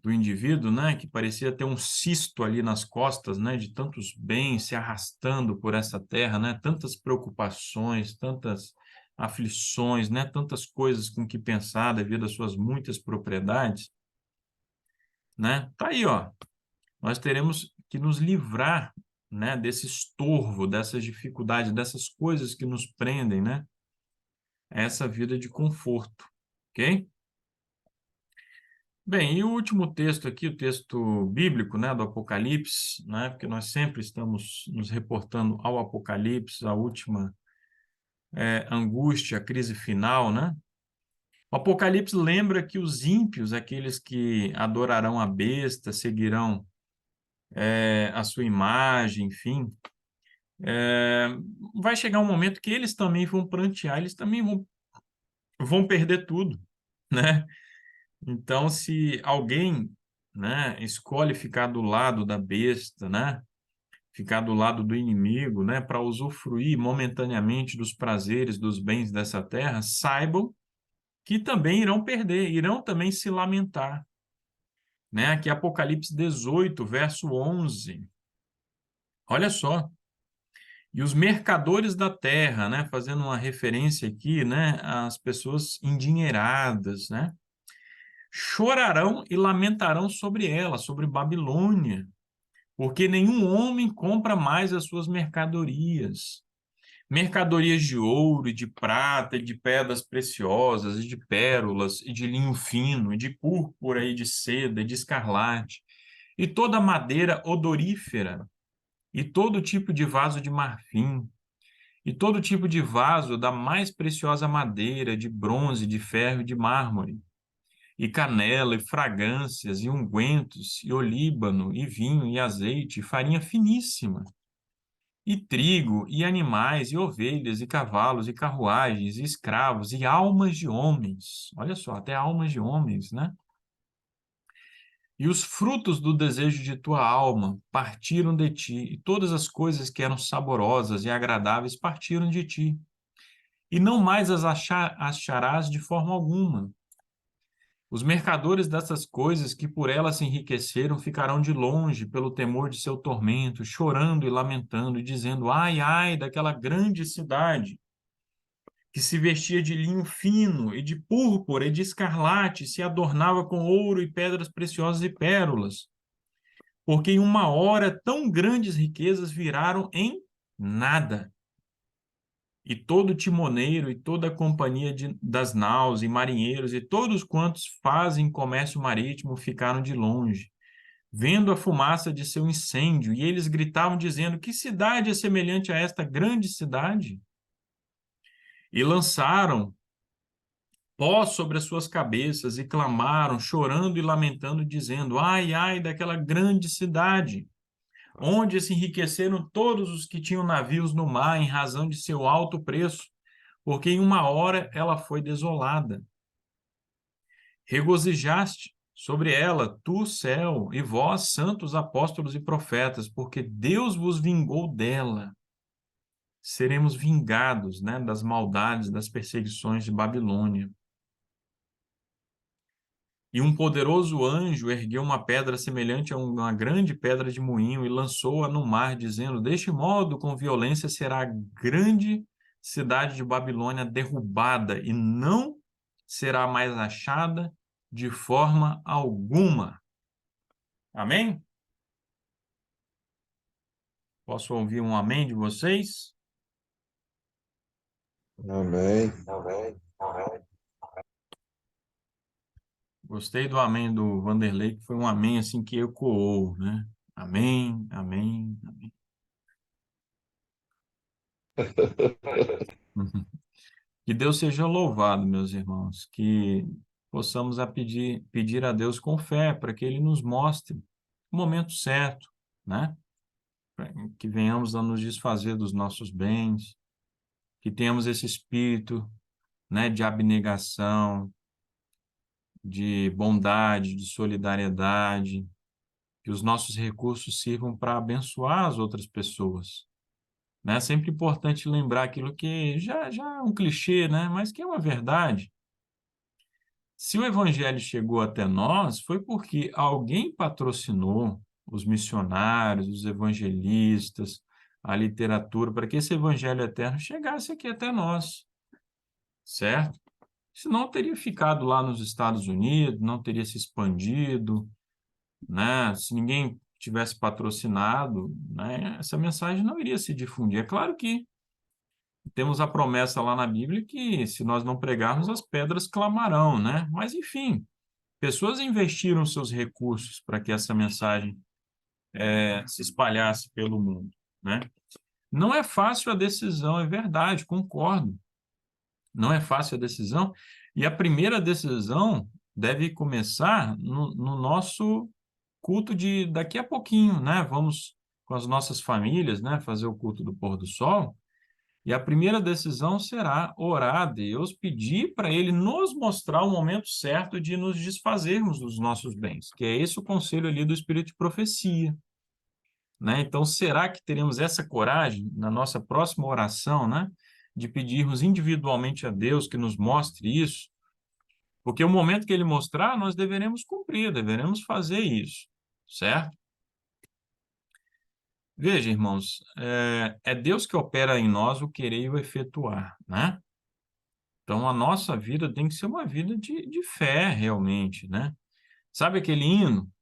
Speaker 1: do indivíduo, né, que parecia ter um cisto ali nas costas, né, de tantos bens se arrastando por essa terra, né, tantas preocupações, tantas aflições, né, tantas coisas com que pensar devido às suas muitas propriedades, né? Tá aí, ó. Nós teremos que nos livrar, né, desse estorvo, dessas dificuldades, dessas coisas que nos prendem, né, a essa vida de conforto, ok? Bem, e o último texto aqui, o texto bíblico, né, do Apocalipse, né, porque nós sempre estamos nos reportando ao Apocalipse, a última angústia, a crise final, né? O Apocalipse lembra que os ímpios, aqueles que adorarão a besta, seguirão a sua imagem, enfim, é, vai chegar um momento que eles também vão prantear, eles também vão perder tudo, né? Então, se alguém, né, escolhe ficar do lado da besta, né, ficar do lado do inimigo, né, para usufruir momentaneamente dos prazeres, dos bens dessa terra, saibam que também irão perder, irão também se lamentar, né? Aqui Apocalipse 18, verso 11. Olha só. E os mercadores da terra, né, fazendo uma referência aqui, né, às pessoas endinheiradas, né, chorarão e lamentarão sobre ela, sobre Babilônia, porque nenhum homem compra mais as suas mercadorias. Mercadorias de ouro e de prata e de pedras preciosas e de pérolas e de linho fino e de púrpura e de seda e de escarlate e toda madeira odorífera e todo tipo de vaso de marfim e todo tipo de vaso da mais preciosa madeira, de bronze, de ferro e de mármore, e canela, e fragrâncias, e ungüentos, e olíbano, e vinho, e azeite, e farinha finíssima, e trigo, e animais, e ovelhas, e cavalos, e carruagens, e escravos, e almas de homens. Olha só, até almas de homens, né? E os frutos do desejo de tua alma partiram de ti, e todas as coisas que eram saborosas e agradáveis partiram de ti e não mais as acharás de forma alguma. Os mercadores dessas coisas que por elas se enriqueceram ficarão de longe pelo temor de seu tormento, chorando e lamentando, e dizendo: ai, ai, daquela grande cidade, que se vestia de linho fino, e de púrpura, e de escarlate, se adornava com ouro e pedras preciosas e pérolas, porque em uma hora tão grandes riquezas viraram em nada. E todo timoneiro e toda a companhia das naus e marinheiros e todos quantos fazem comércio marítimo ficaram de longe, vendo a fumaça de seu incêndio, e eles gritavam dizendo: que cidade é semelhante a esta grande cidade? E lançaram pó sobre as suas cabeças e clamaram, chorando e lamentando, dizendo: ai, ai, daquela grande cidade, onde se enriqueceram todos os que tinham navios no mar em razão de seu alto preço, porque em uma hora ela foi desolada. Regozijaste sobre ela, tu, céu, e vós, santos apóstolos e profetas, porque Deus vos vingou dela. Seremos vingados, né, das maldades, das perseguições de Babilônia. E um poderoso anjo ergueu uma pedra semelhante a uma grande pedra de moinho e lançou-a no mar, dizendo: deste modo, com violência, será a grande cidade de Babilônia derrubada e não será mais achada de forma alguma. Amém? Posso ouvir um amém de vocês?
Speaker 2: Amém. Amém. Amém.
Speaker 1: Gostei do amém do Vanderlei, que foi um amém assim que ecoou, né? Amém, amém, amém. Que Deus seja louvado, meus irmãos, que possamos pedir a Deus com fé para que Ele nos mostre o momento certo, né? que venhamos a nos desfazer dos nossos bens, que tenhamos esse espírito, né, de abnegação, de bondade, de solidariedade, que os nossos recursos sirvam para abençoar as outras pessoas, né? É sempre importante lembrar aquilo que já é um clichê, né? Mas que é uma verdade. Se o evangelho chegou até nós, foi porque alguém patrocinou os missionários, os evangelistas, a literatura, para que esse evangelho eterno chegasse aqui até nós, certo? Senão teria ficado lá nos Estados Unidos, não teria se expandido, né? Se ninguém tivesse patrocinado, né, essa mensagem não iria se difundir. É claro que temos a promessa lá na Bíblia que se nós não pregarmos, as pedras clamarão, né? Mas, enfim, pessoas investiram seus recursos para que essa mensagem se espalhasse pelo mundo, né? Não é fácil a decisão, é verdade, concordo. Não é fácil a decisão. E a primeira decisão deve começar no nosso culto de daqui a pouquinho, né? Vamos com as nossas famílias, né? Fazer o culto do pôr do sol. E a primeira decisão será orar a Deus, pedir para Ele nos mostrar o momento certo de nos desfazermos dos nossos bens, que é esse o conselho ali do Espírito de profecia, né? Então, será que teremos essa coragem na nossa próxima oração, né? De pedirmos individualmente a Deus que nos mostre isso? Porque o momento que Ele mostrar, nós deveremos cumprir, deveremos fazer isso, certo? Veja, irmãos, é Deus que opera em nós o querer e o efetuar, né? Então, a nossa vida tem que ser uma vida de fé, realmente, né? Sabe aquele hino?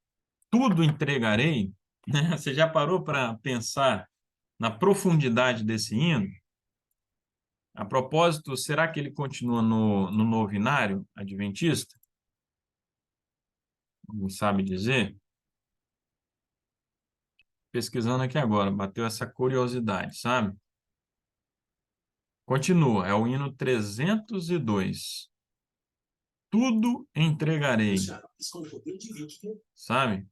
Speaker 1: Tudo entregarei, né? Você já parou para pensar na profundidade desse hino? A propósito, será que ele continua no novinário adventista? Não sabe dizer? Pesquisando aqui agora, bateu essa curiosidade, sabe? Continua, é o hino 302. Tudo entregarei, sabe?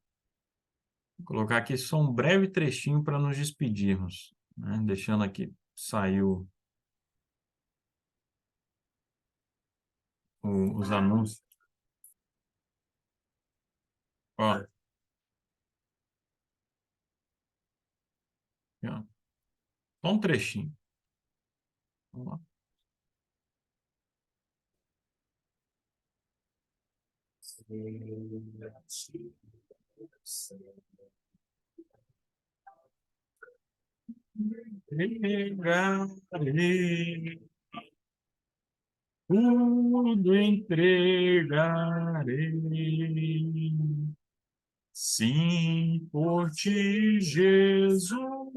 Speaker 1: Vou colocar aqui só um breve trechinho para nos despedirmos, né? Deixando aqui, saiu os anúncios. Ó, aqui, ó. Só um trechinho. Vamos lá. Entregarei, tudo entregarei. Sim, por ti, Jesus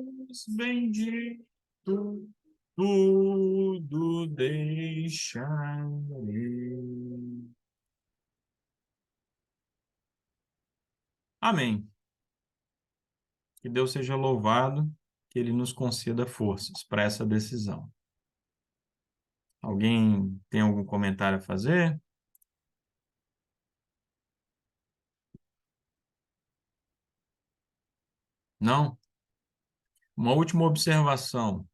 Speaker 1: bendito, tudo deixarei. Amém. Que Deus seja louvado, que Ele nos conceda forças para essa decisão. Alguém tem algum comentário a fazer? Não? Uma última observação.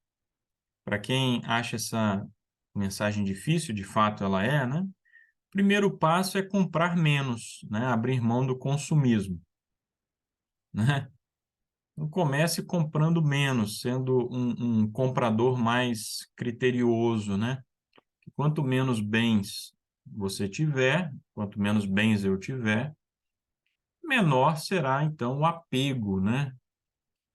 Speaker 1: Para quem acha essa mensagem difícil, de fato ela é, né? O primeiro passo é comprar menos, né? Abrir mão do consumismo, né? Então, comece comprando menos, sendo um comprador mais criterioso, né? Quanto menos bens você tiver, quanto menos bens eu tiver, menor será, então, o apego, né,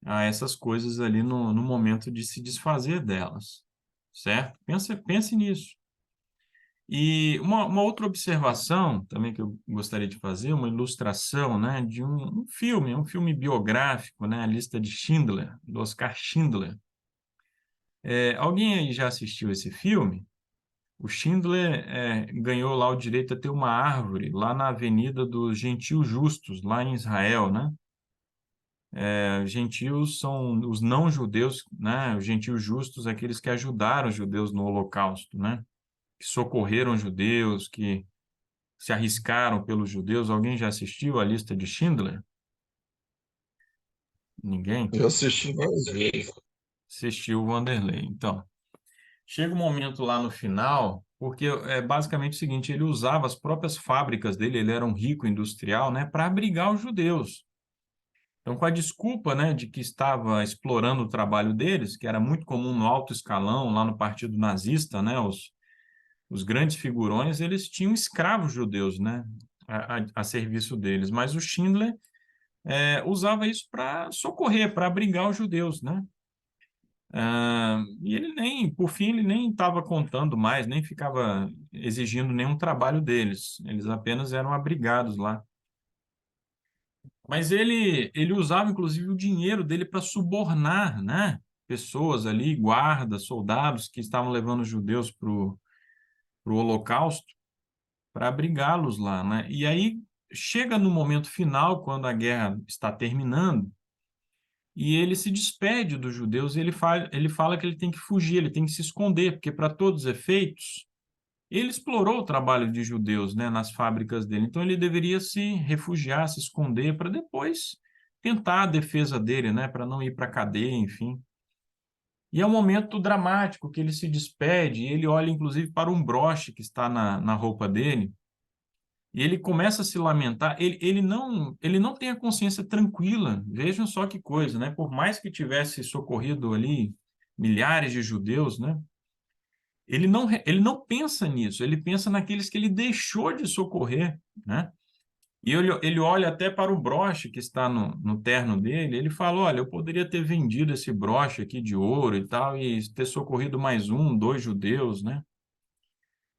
Speaker 1: a essas coisas ali no momento de se desfazer delas, certo? Pense nisso. E uma outra observação também que eu gostaria de fazer, uma ilustração, né, de um filme biográfico, né, a lista de Schindler, do Oscar Schindler. Alguém aí já assistiu esse filme? O Schindler ganhou lá o direito a ter uma árvore lá na Avenida dos Gentios Justos, lá em Israel, né? Gentios são os não-judeus, né? Os gentios justos, aqueles que ajudaram os judeus no Holocausto, né? Que socorreram os judeus, que se arriscaram pelos judeus. Alguém já assistiu a lista de Schindler? Ninguém?
Speaker 2: Eu assisti várias vezes.
Speaker 1: Assistiu o Vanderlei. Então, chega um momento lá no final, porque é basicamente o seguinte, ele usava as próprias fábricas dele, ele era um rico industrial, né, para abrigar os judeus. Então, com a desculpa, né, de que estava explorando o trabalho deles, que era muito comum no alto escalão, lá no Partido Nazista, né, os grandes figurões, eles tinham escravos judeus, né, a serviço deles. Mas o Schindler usava isso para socorrer, para abrigar os judeus, né? E ele nem, por fim, ele nem estava contando mais, nem ficava exigindo nenhum trabalho deles. Eles apenas eram abrigados lá. Mas ele usava, inclusive, o dinheiro dele para subornar, né? Pessoas ali, guardas, soldados que estavam levando os judeus para o Holocausto, para abrigá-los lá, né? E aí chega no momento final, quando a guerra está terminando, e ele se despede dos judeus e ele fala que ele tem que fugir, ele tem que se esconder, porque, para todos os efeitos, ele explorou o trabalho de judeus, né, nas fábricas dele. Então, ele deveria se refugiar, se esconder, para depois tentar a defesa dele, né, para não ir para a cadeia, enfim. E é um momento dramático que ele se despede, e ele olha, inclusive, para um broche que está na roupa dele, e ele começa a se lamentar. Ele não tem a consciência tranquila. Vejam só que coisa, né? Por mais que tivesse socorrido ali milhares de judeus, né? Ele não pensa nisso, ele pensa naqueles que ele deixou de socorrer, né? E ele olha até para o broche que está no terno dele, ele fala, olha, eu poderia ter vendido esse broche aqui de ouro e tal, e ter socorrido mais um, dois judeus, né?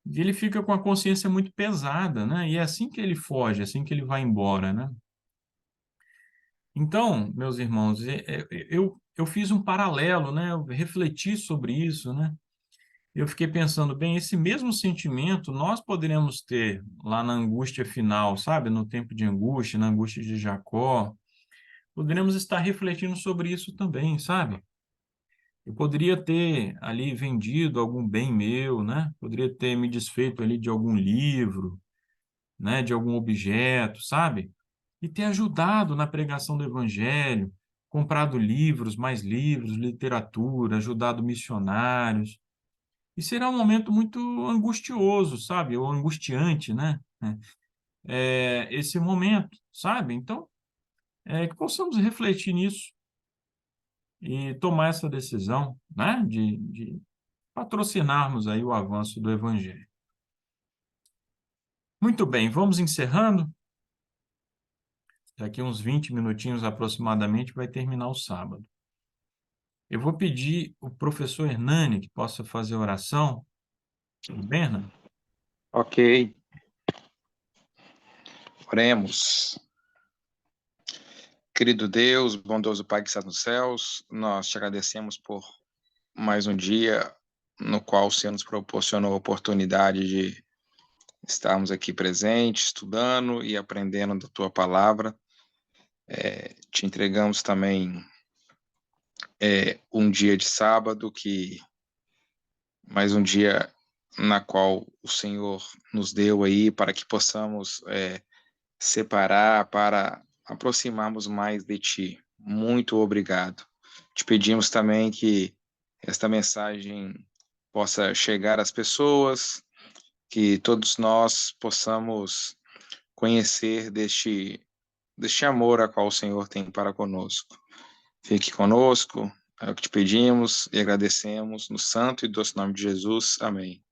Speaker 1: E ele fica com a consciência muito pesada, né? E é assim que ele foge, é assim que ele vai embora, né? Então, meus irmãos, eu fiz um paralelo, né? Eu refleti sobre isso, né? Eu fiquei pensando, bem, esse mesmo sentimento nós poderemos ter lá na angústia final, sabe? No tempo de angústia, na angústia de Jacó. Poderemos estar refletindo sobre isso também, sabe? Eu poderia ter ali vendido algum bem meu, né? Poderia ter me desfeito ali de algum livro, né? De algum objeto, sabe? E ter ajudado na pregação do evangelho, comprado livros, mais livros, literatura, ajudado missionários. E será um momento muito angustioso, sabe? Ou angustiante, né? Esse momento, sabe? Então, que possamos refletir nisso e tomar essa decisão, né? De patrocinarmos aí o avanço do Evangelho. Muito bem, vamos encerrando. Daqui uns 20 minutinhos aproximadamente vai terminar o sábado. Eu vou pedir o professor Hernani que possa fazer a oração. Tudo bem, Hernani?
Speaker 3: Ok, oremos. Querido Deus, bondoso Pai que está nos céus, nós te agradecemos por mais um dia no qual o Senhor nos proporcionou a oportunidade de estarmos aqui presentes, estudando e aprendendo da Tua Palavra. Te entregamos também um dia de sábado, mais um dia na qual o Senhor nos deu aí para que possamos separar, para aproximarmos mais de Ti. Muito obrigado. Te pedimos também que esta mensagem possa chegar às pessoas, que todos nós possamos conhecer deste amor a qual o Senhor tem para conosco. Fique conosco, é o que te pedimos e agradecemos no santo e doce nome de Jesus. Amém.